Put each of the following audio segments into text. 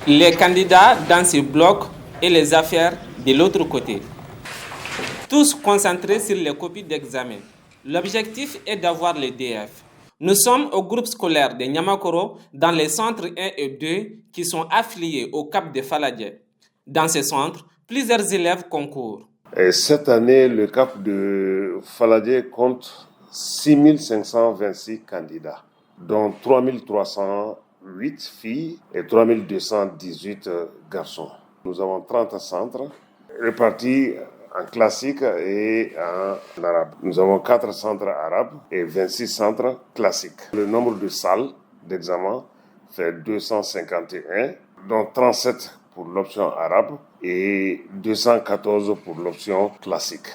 Les candidats dans ce bloc et les affaires de l'autre côté. Tous concentrés sur les copies d'examen. L'objectif est d'avoir les DF. Nous sommes au groupe scolaire de Niamakoro dans les centres 1 et 2 qui sont affiliés au Cap de Faladje. Dans ces centres, plusieurs élèves concourent. Et cette année, le Cap de Faladje compte 6526 candidats, dont 3308 filles et 3218 garçons. Nous avons 30 centres répartis en classique et en arabe. Nous avons 4 centres arabes et 26 centres classiques. Le nombre de salles d'examen fait 251, dont 37 pour l'option arabe et 214 pour l'option classique.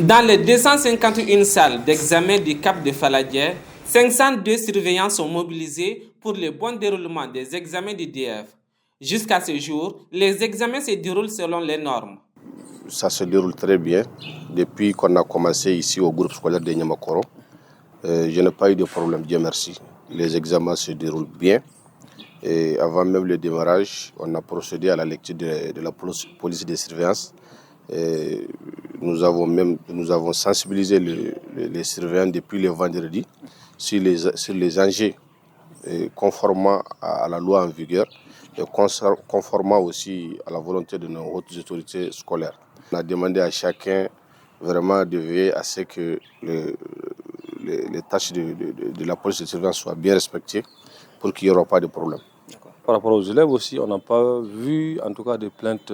Dans les 251 salles d'examen du Cap de Faladje, 502 surveillants sont mobilisés pour le bon déroulement des examens du DF. Jusqu'à ce jour, les examens se déroulent selon les normes. Ça se déroule très bien. Depuis qu'on a commencé ici au groupe scolaire de Niamakoro, je n'ai pas eu de problème, Dieu merci. Les examens se déroulent bien. Et avant même le démarrage, on a procédé à la lecture de la police de surveillance. Et nous avons sensibilisé les surveillants depuis le vendredi sur les enjeux conformant à la loi en vigueur et conformant aussi à la volonté de nos hautes autorités scolaires. On a demandé à chacun vraiment de veiller à ce que les tâches de la police de surveillance soient bien respectées pour qu'il n'y aura pas de problème. Par rapport aux élèves aussi, on n'a pas vu en tout cas de plaintes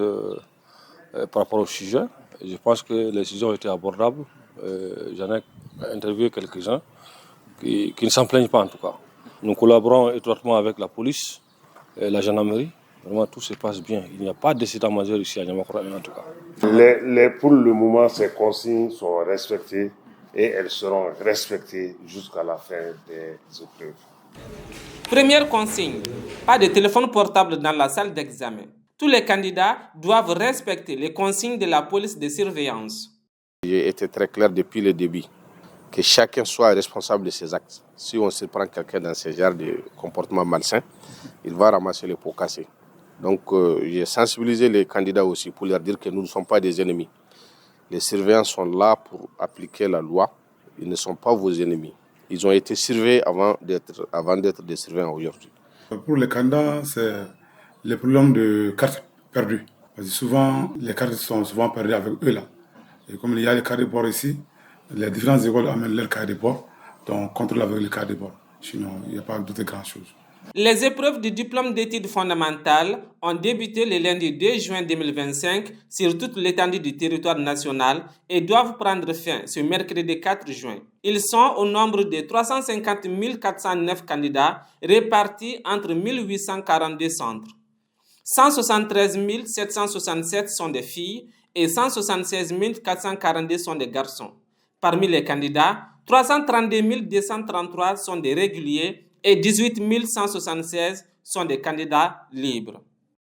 par rapport au sujet. Je pense que les sujets ont été abordables. J'en ai interviewé quelques-uns qui ne s'en plaignent pas en tout cas. Nous collaborons étroitement avec la police et la gendarmerie. Vraiment, tout se passe bien. Il n'y a pas d'incident majeur ici à Niamakoro en tout cas. Pour le moment, ces consignes sont respectées et elles seront respectées jusqu'à la fin des épreuves. Première consigne, pas de téléphone portable dans la salle d'examen. Tous les candidats doivent respecter les consignes de la police de surveillance. J'ai été très clair depuis le début que chacun soit responsable de ses actes. Si on se prend quelqu'un dans ce genre de comportement malsain, il va ramasser les pots cassés. Donc j'ai sensibilisé les candidats aussi pour leur dire que nous ne sommes pas des ennemis. Les surveillants sont là pour appliquer la loi. Ils ne sont pas vos ennemis. Ils ont été surveillés avant d'être des surveillants aujourd'hui. Pour les candidats, c'est le problème de cartes perdues. Parce que souvent, les cartes sont souvent perdues avec eux là. Et comme il y a les cartes de bord ici, les différentes écoles amènent leurs cartes de bord. Donc on contrôle avec les cartes de bord. Sinon, il n'y a pas de grand-chose. Les épreuves du diplôme d'études fondamentales ont débuté le lundi 2 juin 2025 sur toute l'étendue du territoire national et doivent prendre fin ce mercredi 4 juin. Ils sont au nombre de 350 409 candidats répartis entre 1842 centres. 173 767 sont des filles et 176 442 sont des garçons. Parmi les candidats, 332 233 sont des réguliers et 18 176 sont des candidats libres.